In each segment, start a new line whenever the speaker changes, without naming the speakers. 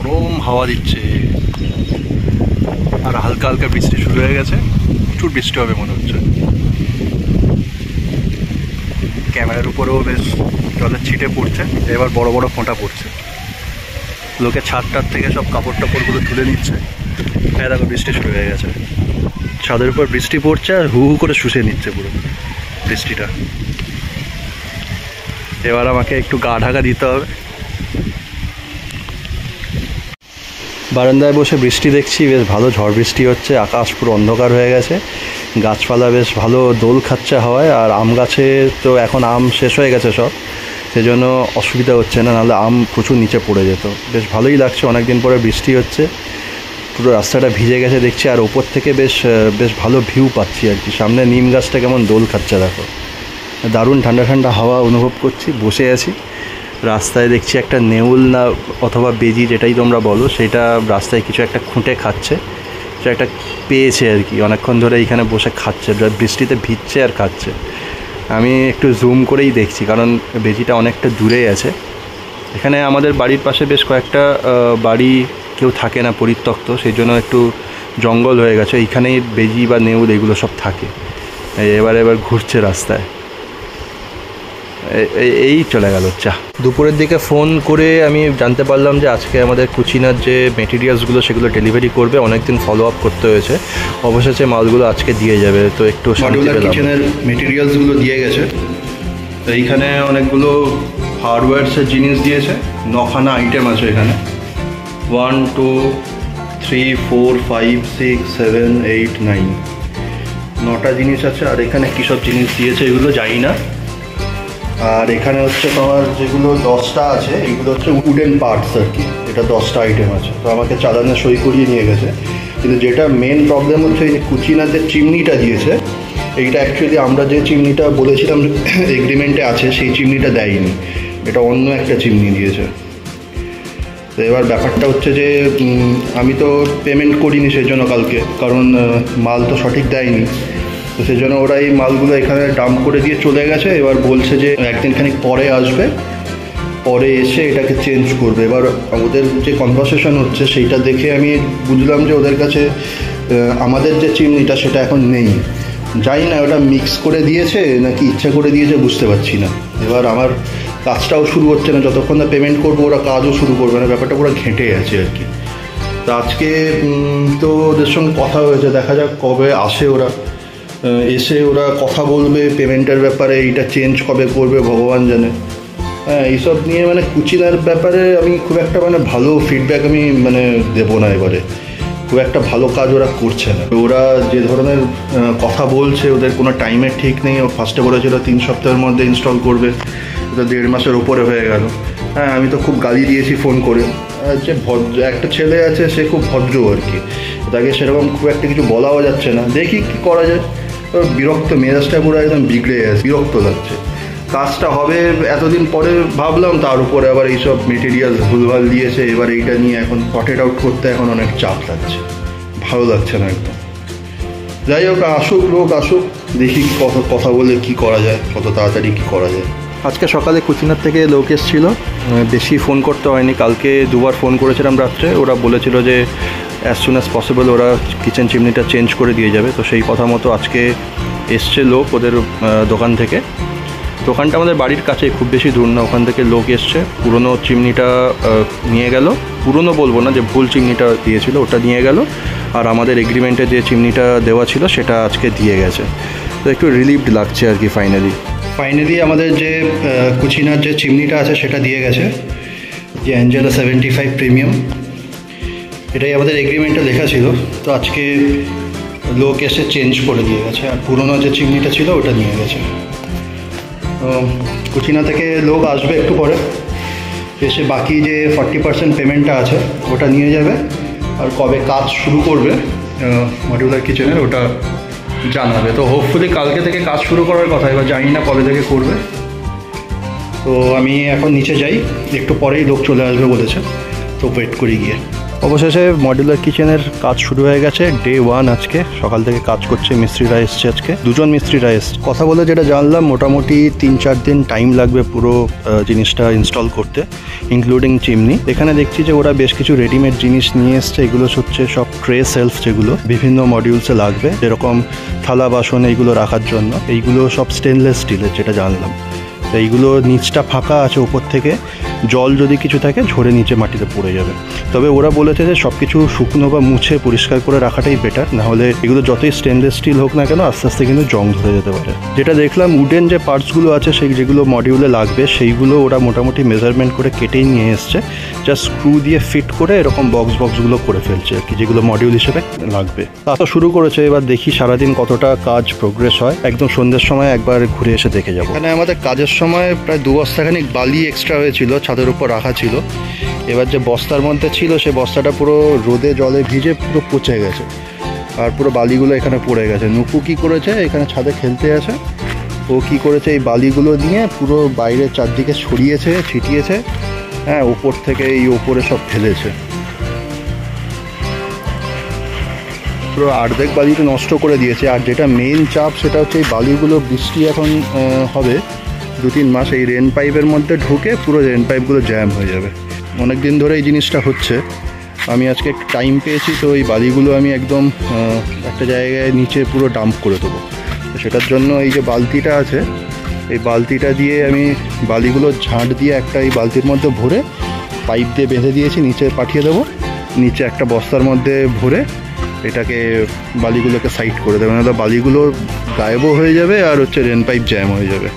গরম হাওয়া দিচ্ছে আর হালকা হালকা বৃষ্টি শুরু হয়ে গেছে। প্রচুর বৃষ্টি হবে মনে হচ্ছে। ক্যামেরার উপরেও বেশ জলের ছিটে পড়ছে, এবার বড় বড় ফোঁটা পড়ছে। লোকে ছাদটার থেকে সব কাপড় টাপড়গুলো তুলে নিচ্ছে। হ্যাঁ দেখো বৃষ্টি শুরু হয়ে গেছে, ছাদের উপর বৃষ্টি পড়ছে আর হু হু করে শুষে নিচ্ছে পুরো বৃষ্টিটা। এবার আমাকে একটু গা ঢাকা দিতে হবে। বারান্দায় বসে বৃষ্টি দেখছি, বেশ ভালো ঝড় বৃষ্টি হচ্ছে, আকাশ পুরো অন্ধকার হয়ে গেছে, গাছপালা বেশ ভালো দোল খাচ্ছে হাওয়ায়। আর আম গাছে তো এখন আম শেষ হয়ে গেছে সব, সেজন্য অসুবিধা হচ্ছে না, নাহলে আম প্রচুর নিচে পড়ে যেত। বেশ ভালোই লাগছে, অনেকদিন পরে বৃষ্টি হচ্ছে, পুরো রাস্তাটা ভিজে গেছে দেখছি। আর ওপর থেকে বেশ বেশ ভালো ভিউ পাচ্ছি আর কি। সামনে নিম গাছটা কেমন দোল খাচ্ছে দেখো, দারুণ ঠান্ডা ঠান্ডা হাওয়া অনুভব করছি। বসে আছি রাস্তায়, দেখছি একটা নেউল না অথবা বেজি যেটাই তোমরা বলো, সেটা রাস্তায় কিছু একটা খুঁটে খাচ্ছে, সেটা একটা পেয়েছে আর কি। অনেকক্ষণ ধরে এইখানে বসে খাচ্ছে, বৃষ্টিতে ভিজছে আর খাচ্ছে। আমি একটু জুম করেই দেখছি, কারণ বেজিটা অনেকটা দূরেই আছে। এখানে আমাদের বাড়ির পাশে বেশ কয়েকটা বাড়ি কেউ থাকে না, পরিত্যক্ত, সেই জন্য একটু জঙ্গল হয়ে গেছে। এইখানেই বেজি বা নেউল এগুলো সব থাকে। এবার ঘুরছে রাস্তায়। এই চলে গেল চা। দুপুরের দিকে ফোন করে আমি জানতে পারলাম যে আজকে আমাদের কুচিনার যে মেটেরিয়ালসগুলো সেগুলো ডেলিভারি করবে। অনেকদিন ফলো আপ করতে হয়েছে, অবশেষে মালগুলো আজকে দিয়ে যাবে। তো একটু মডিউলার কিচেনের মেটেরিয়ালসগুলো দিয়ে গেছে। তো এইখানে অনেকগুলো হার্ডওয়্যারসের জিনিস দিয়েছে, 9খানা আইটেম আছে এখানে। 1 2 3 4 5 6 7 8 9 9টা জিনিস আছে। আর এখানে কী সব জিনিস দিয়েছে এগুলো জানি না। আর এখানে হচ্ছে তোমার যেগুলো 10টা আছে, এগুলো হচ্ছে উডেন পার্টস আর কি। এটা 10টা আইটেম আছে। তো আমাকে চালানে সই করিয়ে নিয়ে গেছে। কিন্তু যেটা মেন প্রবলেম হচ্ছে, এই যে কুচিনাতে চিমনিটা দিয়েছে, এইটা অ্যাকচুয়ালি আমরা যে চিমনিটা বলেছিলাম এগ্রিমেন্টে আছে, সেই চিমনিটা দেয়নি, এটা অন্য একটা চিমনি দিয়েছে। তো এবার ব্যাপারটা হচ্ছে যে আমি তো পেমেন্ট করিনি সেই জন্য কালকে, কারণ মাল তো সঠিক দেয়নি। তো সেই জন্য ওরা এই মালগুলো এখানে ডাম্প করে দিয়ে চলে গেছে। এবার বলছে যে একদিনখানিক পরে আসবে, পরে এসে এটাকে চেঞ্জ করবে। এবার ওদের যে কনভারসেশন হচ্ছে সেইটা দেখে আমি বুঝলাম যে ওদের কাছে আমাদের যে চিমনিটা সেটা এখন নেই। জানি না ওটা মিক্স করে দিয়েছে নাকি ইচ্ছা করে দিয়েছে, বুঝতে পারছি না। এবার আমার কাজটাও শুরু হচ্ছে না, যতক্ষণ না পেমেন্ট করবো ওরা কাজও শুরু করবে না। ব্যাপারটা পুরো ঘেঁটে আছে আর কি। তো আজকে তো ওদের সঙ্গে কথা হয়েছে, দেখা যাক কবে আসে ওরা। এসে ওরা কথা বলবে পেমেন্টের ব্যাপারে, এইটা চেঞ্জ কবে করবে ভগবান জানে। হ্যাঁ, এইসব নিয়ে মানে কুচিনার ব্যাপারে আমি খুব একটা ভালো ফিডব্যাক আমি দেবো না। এবারে খুব একটা ভালো কাজ ওরা করছে না। ওরা যে ধরনের কথা বলছে, ওদের কোনো টাইমের ঠিক নেই। ও ফার্স্টে বলেছিল 3 সপ্তাহের মধ্যে ইনস্টল করবে, ওটা 1.5 মাসের ওপরে হয়ে গেল। হ্যাঁ, আমি তো খুব গালি দিয়েছি ফোন করে। যে ভদ্র একটা ছেলে আছে, সে খুব ভদ্র আর কি, তাকে সেরকম খুব একটা কিছু বলাও যাচ্ছে না। দেখি কী করা যায়। বিরক্ত, মেজাজটা পুরো একদম বিগড়ে গেছে, বিরক্ত লাগছে। কাজটা হবে এতদিন পরে ভাবলাম, তার উপরে আবার এইসব মেটেরিয়াল ভুলভাল দিয়েছে। এবার এইটা নিয়ে এখন সর্ট আউট করতে এখন অনেক চাপ লাগছে, ভালো লাগছে না একদম। যাই হোক, আসুক লোক আসুক, দেখি কথা বলে কি করা যায়, কত তাড়াতাড়ি কী করা যায়। আজকে সকালে কুচিনার থেকে লোক এসেছিলো, বেশি ফোন করতে হয়নি। কালকে 2বার ফোন করেছিলাম রাত্রে। ওরা বলেছিল যে অ্যাজ সুন অ্যাজ পসিবল ওরা কিচেন চিমনিটা চেঞ্জ করে দিয়ে যাবে। তো সেই কথা মতো আজকে এসছে লোক ওদের দোকান থেকে। দোকানটা আমাদের বাড়ির কাছে, খুব বেশি দূর না। ওখান থেকে লোক এসছে, পুরনো চিমনিটা নিয়ে গেল। পুরনো বলবো না, যে ভুল চিমনিটা দিয়েছিল ওটা নিয়ে গেল। আর আমাদের এগ্রিমেন্টে যে চিমনিটা দেওয়া ছিল সেটা আজকে দিয়ে গেছে। তো একটু রিলিভড লাগছে আর কি। ফাইনালি আমাদের যে কুচিনার যে চিমনিটা আছে সেটা দিয়ে গেছে, যে অ্যাঞ্জেলা 75 প্রিমিয়াম। এটাই আমাদের এগ্রিমেন্টে লেখা ছিল। তো আজকে লোক এসে চেঞ্জ করে দিয়ে গেছে, আর পুরনো যে চিমনিটা ছিল ওটা নিয়ে গেছে। তো কুচিনা থেকে লোক আসবে একটু পরে, এসে বাকি যে 40% পেমেন্টটা আছে ওটা নিয়ে যাবে। আর কবে কাজ শুরু করবে মডিউলার কিচেনের ওটা জানাবে। তো হোপফুলি কালকে থেকে কাজ শুরু করার কথা, এবার জানি না কবে থেকে করবে। তো আমি এখন নিচে যাই, একটু পরেই লোক চলে আসবে বলেছে, তো ওয়েট করি গিয়ে। অবশেষে মডিউলার কিচেনের কাজ শুরু হয়ে গেছে। ডে 1 আজকে সকাল থেকে কাজ করছে, মিস্ত্রিরা এসছে আজকে, দুজন মিস্ত্রিরা এসছে। কথা বলে যেটা জানলাম মোটামুটি 3-4 দিন টাইম লাগবে পুরো জিনিসটা ইনস্টল করতে, ইনক্লুডিং চিমনি। এখানে দেখছি যে ওরা বেশ কিছু রেডিমেড জিনিস নিয়ে এসছে। এগুলো হচ্ছে সব ট্রে সেলফ, যেগুলো বিভিন্ন মডিউলসে লাগবে, যেরকম থালা বাসন এইগুলো রাখার জন্য। এইগুলো সব স্টেনলেস স্টিলের, যেটা জানলাম। তো এইগুলো নিচটা ফাঁকা আছে, উপর থেকে জল যদি কিছু থাকে ঝরে নিচে মাটিতে পড়ে যাবে। তবে ওরা বলেছে যে সব কিছু শুকনো বা মুছে পরিষ্কার করে রাখাটাই বেটার, নাহলে এগুলো যতই স্টেনলেস স্টিল হোক না কেন আস্তে আস্তে কিন্তু জং ধরে যেতে পারে। যেটা দেখলাম উডেন যে পার্টসগুলো আছে সেই যেগুলো মডিউলে লাগবে সেইগুলো ওরা মোটামুটি মেজারমেন্ট করে কেটেই নিয়ে এসছে, জাস্ট স্ক্রু দিয়ে ফিট করে এরকম বক্সগুলো করে ফেলছে আর কি, যেগুলো মডিউল হিসেবে লাগবে। তা শুরু করেছে, এবার দেখি সারাদিন কতটা কাজ প্রোগ্রেস হয়। একদম সন্ধ্যের সময় একবার ঘুরে এসে দেখে যাবো। এখানে আমাদের কাজের সময় প্রায় 2 বস্তাখানিক বালি এক্সট্রা হয়েছিল, ছাদের উপর রাখা ছিল। এবার যে বস্তার মধ্যে ছিল সেই বস্তাটা পুরো রোদে জলে ভিজে পুরো পচে গেছে, আর পুরো বালিগুলো এখানে পড়ে গেছে। নুকু কি করেছে, এখানে ছাদে খেলতে আছে, ও কি করেছে এই বালিগুলো নিয়ে পুরো বাইরে চারদিকে ছড়িয়েছে, ছিটিয়েছে, হ্যাঁ, ওপর থেকে এই ওপরে সব ফেলেছে। পুরো অর্ধেক বালিটা নষ্ট করে দিয়েছে। আর যেটা মেন চাপ সেটা হচ্ছে এই বালিগুলো, বৃষ্টি এখন হবে 2-3 মাস, এই রেন পাইপের মধ্যে ঢুকে পুরো রেন পাইপগুলো জ্যাম হয়ে যাবে। অনেক দিন ধরে এই জিনিসটা হচ্ছে। আমি আজকে একটু টাইম পেয়েছি, তো এই বালিগুলো আমি একদম একটা জায়গায় নিচে পুরো ডাম্প করে দেবো। তো সেটার জন্য এই যে বালতিটা আছে, এই বালতিটা দিয়ে আমি বালিগুলো ঝাঁট দিয়ে একটা এই বালতির মধ্যে ভরে পাইপ দিয়ে বেঁধে দিয়েছি, নিচে পাঠিয়ে দেবো। নিচে একটা বস্তার মধ্যে ভরে এটাকে বালিগুলোকে সাইড করে দেবে, নাহলে বালিগুলো গায়েবও হয়ে যাবে আর হচ্ছে রেন পাইপ জ্যাম হয়ে যাবে।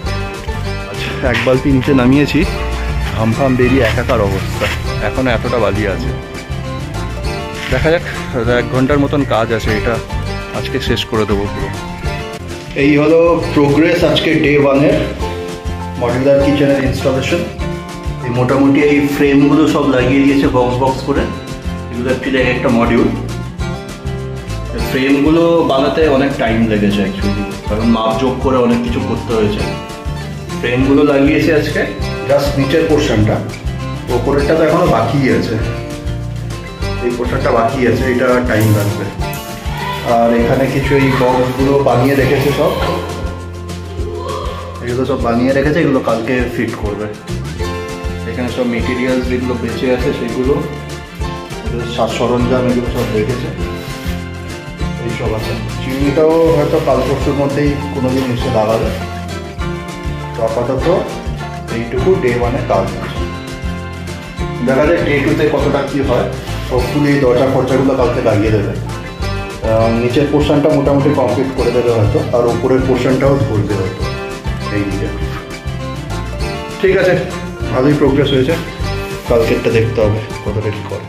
আচ্ছা, এক বালতি নিচে নামিয়েছি, ঘাম বেরিয়ে একাকার অবস্থা। এখনও এতটা বালি আছে, দেখা যাক। 1 ঘন্টার মতন কাজ আছে, এটা আজকে শেষ করে দেবো পুরো। এই হলো প্রোগ্রেস আজকে ডে 1-এর মডিউলার কিচেনের ইনস্টলেশন। এই মোটামুটি এই ফ্রেমগুলো সব লাগিয়ে দিয়েছে বক্স করে। এগুলো অ্যাকচুয়ালি একটা মডিউল। ফ্রেমগুলো বানাতে অনেক টাইম লেগেছে অ্যাকচুয়ালি, কারণ মাপ যোগ করে অনেক কিছু করতে হয়েছে। ফ্রেমগুলো লাগিয়েছে আজকে, জাস্ট নিচের পোর্শনটা, ওপরেরটা তো এখনো বাকি আছে। এই পোর্শনটা বাকি আছে, এটা টাইম লাগবে। আর এখানে কিছু এই বক্সগুলো বানিয়ে রেখেছে, সব এগুলো সব বানিয়ে রেখেছে, এগুলো কালকে ফিট করবে। এখানে সব মেটেরিয়ালস যেগুলো বেঁচে আছে সেগুলো, সাজ সরঞ্জাম এগুলো সব রেখেছে, এইসব আছে। চিমনিটাও হয়তো কাল পরশুর মধ্যেই কোনো দিন এসে লাগাবে। তো আপাতত এইটুকু ডে 1-এ কাজ আছে। দেখা যায় ডে 2-তে কতটা কী হয়। হোপফুলি এই দরজা ফরজাগুলো কালকে লাগিয়ে দেবে। নিচের পোর্শনটা মোটামুটি কমপ্লিট করে দেবে হয়তো, আর উপরের পোর্শনটাও ধরবে হয়তো এই দিকে। ঠিক আছে, ভালোই প্রোগ্রেস হয়েছে। কালকেরটা দেখতে হবে কতটা কী করে।